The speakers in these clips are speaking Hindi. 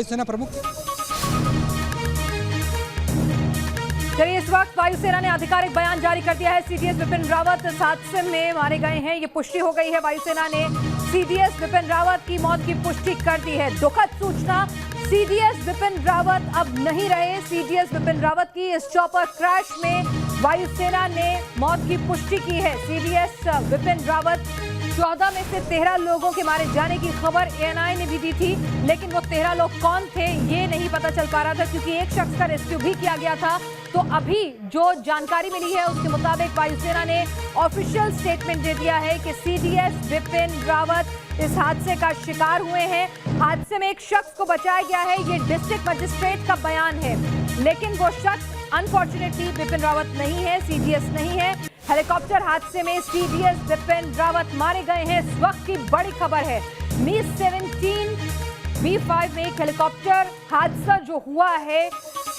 वायुसेना प्रमुख। चलिए, इस वक्त वायुसेना ने आधिकारिक बयान जारी कर दिया है। सीडीएस विपिन रावत इस हादसे में मारे गए हैं, ये पुष्टि हो गई है। वायुसेना ने सीडीएस विपिन रावत की मौत की पुष्टि कर दी है। दुखद सूचना, सीडीएस विपिन रावत अब नहीं रहे। सीडीएस विपिन रावत की इस चॉपर क्रैश में वायुसेना ने मौत की पुष्टि की है। सीडीएस विपिन रावत 14 में से 13 लोगों के मारे जाने की खबर एएनआई ने भी दी थी, लेकिन वो 13 लोग कौन थे ये नहीं पता चल पा रहा था, क्योंकि एक शख्स का रेस्क्यू भी किया गया था। तो अभी जो जानकारी मिली है उसके मुताबिक वायुसेना ने ऑफिशियल स्टेटमेंट दे दिया है कि सीडीएस विपिन रावत इस हादसे का शिकार हुए हैं। हादसे में एक शख्स को बचाया गया है, ये डिस्ट्रिक्ट मजिस्ट्रेट का बयान है, लेकिन वो शख्स अनफॉर्चुनेटली विपिन रावत नहीं है, सीडीएस नहीं है। हेलीकॉप्टर हादसे में सीडीएस विपिन रावत मारे गए हैं, इस वक्त की बड़ी खबर है। मी-17 B5 में एक हेलीकॉप्टर हादसा जो हुआ है,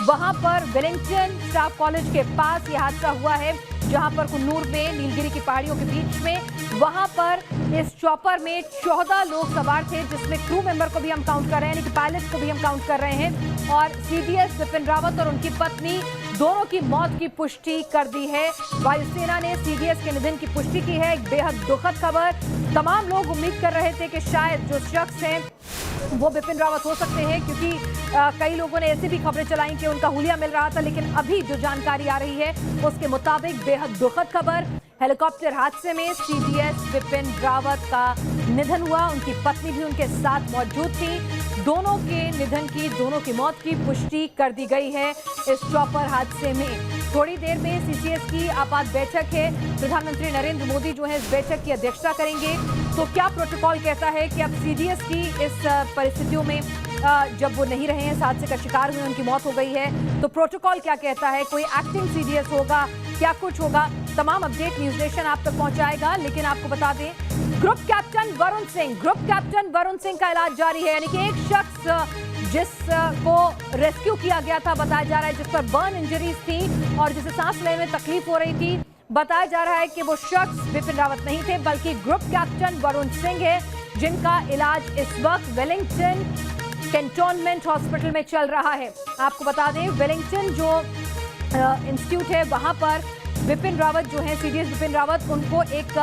वहां पर वेलिंगटन स्टाफ कॉलेज के पास यह हादसा हुआ है, जहां पर कुन्नूर में नीलगिरी की पहाड़ियों के बीच में वहां पर इस चॉपर में 14 लोग सवार थे, जिसमें क्रू मेंबर को भी हम काउंट कर रहे हैं, यानी कि पायलट को भी हम काउंट कर रहे हैं। और सीडीएस विपिन रावत और उनकी पत्नी दोनों की मौत की पुष्टि कर दी है। वायुसेना ने सीडीएस के निधन की पुष्टि की है, एक बेहद दुखद खबर। तमाम लोग उम्मीद कर रहे थे कि शायद जो शख्स हैं वो विपिन रावत हो सकते हैं, क्योंकि कई लोगों ने ऐसी भी खबरें चलाई कि उनका हुलिया मिल रहा था, लेकिन अभी जो जानकारी आ रही है उसके मुताबिक बेहद दुखद खबर। हेलीकॉप्टर हादसे में सीडीएस विपिन रावत का निधन हुआ, उनकी पत्नी भी उनके साथ मौजूद थी। दोनों के निधन की, दोनों की मौत की पुष्टि कर दी गई है इस चॉपर हादसे में। थोड़ी देर में सीसीएस की आपात बैठक है, प्रधानमंत्री नरेंद्र मोदी जो है इस बैठक की अध्यक्षता करेंगे। तो क्या प्रोटोकॉल कहता है कि अब सीडीएस की इस परिस्थितियों में जब वो नहीं रहे हैं, इस हादसे का शिकार हुए, उनकी मौत हो गई है, तो प्रोटोकॉल क्या कहता है? कोई एक्टिंग सीडीएस होगा, क्या कुछ होगा? तमाम अपडेट न्यूज नेशन आप तक पहुंचाएगा। लेकिन आपको बता दें, ग्रुप कैप्टन वरुण सिंह का इलाज जारी है, यानी कि एक शख्स जिसको रेस्क्यू किया गया था, बताया जा रहा है, जिस पर बर्न इंजरीज थी और जिसे सांस लेने में तकलीफ हो रही थी, बताया जा रहा है कि वो शख्स विपिन रावत नहीं थे, बल्कि ग्रुप कैप्टन वरुण सिंह है, जिनका इलाज इस वक्त वेलिंगटन कैंटोनमेंट हॉस्पिटल में चल रहा है। आपको बता दें, वेलिंगटन जो इंस्टीट्यूट है, वहां पर विपिन रावत जो है, सीडीएस विपिन रावत, उनको एक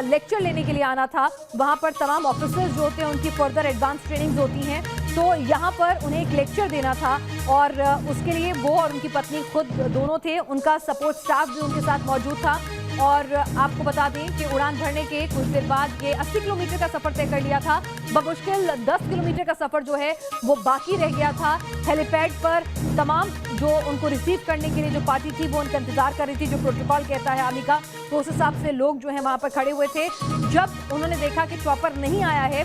लेक्चर लेने के लिए आना था। वहां पर तमाम ऑफिसर्स जो होते हैं उनकी फर्दर एडवांस ट्रेनिंग्स होती हैं, तो यहाँ पर उन्हें एक लेक्चर देना था और उसके लिए वो और उनकी पत्नी खुद दोनों थे, उनका सपोर्ट स्टाफ भी उनके साथ मौजूद था। और आपको बता दें कि उड़ान भरने के कुछ देर बाद ये 80 किलोमीटर का सफर तय कर लिया था। बमुश्किल 10 किलोमीटर का सफर जो है वो बाकी रह गया था। हेलीपैड पर तमाम जो उनको रिसीव करने के लिए जो पार्टी थी वो उनका इंतजार कर रही थी, जो प्रोटोकॉल कहता है आर्मी का, तो उस हिसाब से लोग जो है वहां पर खड़े हुए थे। जब उन्होंने देखा कि चॉपर नहीं आया है,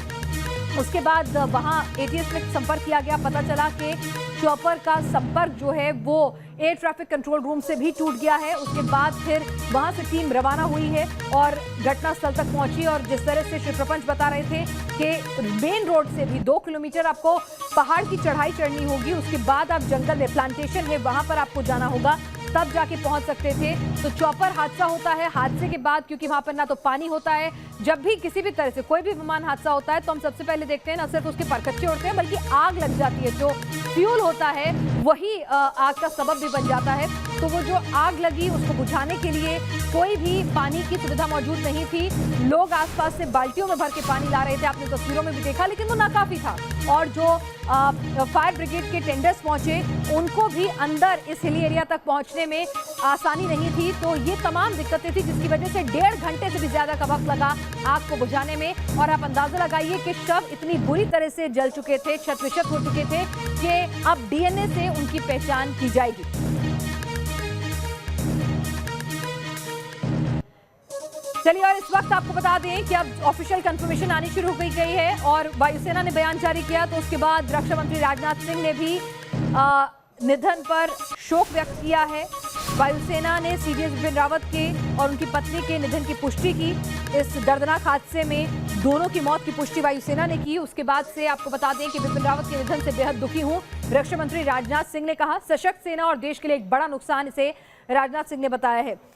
उसके बाद वहां एटीएस में संपर्क किया गया। पता चला कि चॉपर का संपर्क जो है वो एयर ट्रैफिक कंट्रोल रूम से भी टूट गया है। उसके बाद फिर वहां से टीम रवाना हुई है और घटनास्थल तक पहुंची। और जिस तरह से श्री प्रपंच बता रहे थे कि मेन रोड से भी 2 किलोमीटर आपको पहाड़ की चढ़ाई चढ़नी होगी, उसके बाद आप जंगल में प्लांटेशन है वहां पर आपको जाना होगा, तब जाके पहुंच सकते थे। तो चॉपर हादसा होता है, हादसे के बाद क्योंकि वहां पर ना तो पानी होता है, जब भी किसी भी तरह से कोई भी विमान हादसा होता है तो हम सबसे पहले देखते हैं ना सिर्फ उसके परखच्चे उड़ते हैं, बल्कि आग लग जाती है। जो फ्यूल होता है वही आग का सबब भी बन जाता है। तो वो जो आग लगी उसको बुझाने के लिए कोई भी पानी की सुविधा मौजूद नहीं थी। लोग आसपास से बाल्टियों में भर के पानी ला रहे थे, आपने तस्वीरों में भी देखा, लेकिन वो नाकाफी था। और जो फायर ब्रिगेड के टेंडर्स पहुंचे, उनको भी अंदर इस हिली एरिया तक पहुंचने में आसानी नहीं थी। तो ये तमाम दिक्कतें थी, जिसकी वजह से 1.5 घंटे से भी ज्यादा का वक्त लगा आग को बुझाने में। और आप अंदाजा लगाइए कि शव इतनी बुरी तरह से जल चुके थे, क्षत-विक्षत हो चुके थे, कि अब डीएनए से उनकी पहचान की जाएगी। चलिए, और इस वक्त आपको बता दें कि अब ऑफिशियल कंफर्मेशन आनी शुरू हो गई है और वायुसेना ने बयान जारी किया। तो उसके बाद रक्षा मंत्री राजनाथ सिंह ने भी निधन पर शोक व्यक्त किया है। वायुसेना ने सीडीएस विपिन रावत के और उनकी पत्नी के निधन की पुष्टि की। इस दर्दनाक हादसे में दोनों की मौत की पुष्टि वायुसेना ने की। उसके बाद से आपको बता दें कि विपिन रावत के निधन से बेहद दुखी हूं, रक्षा मंत्री राजनाथ सिंह ने कहा। सशक्त सेना और देश के लिए एक बड़ा नुकसान, इसे राजनाथ सिंह ने बताया है।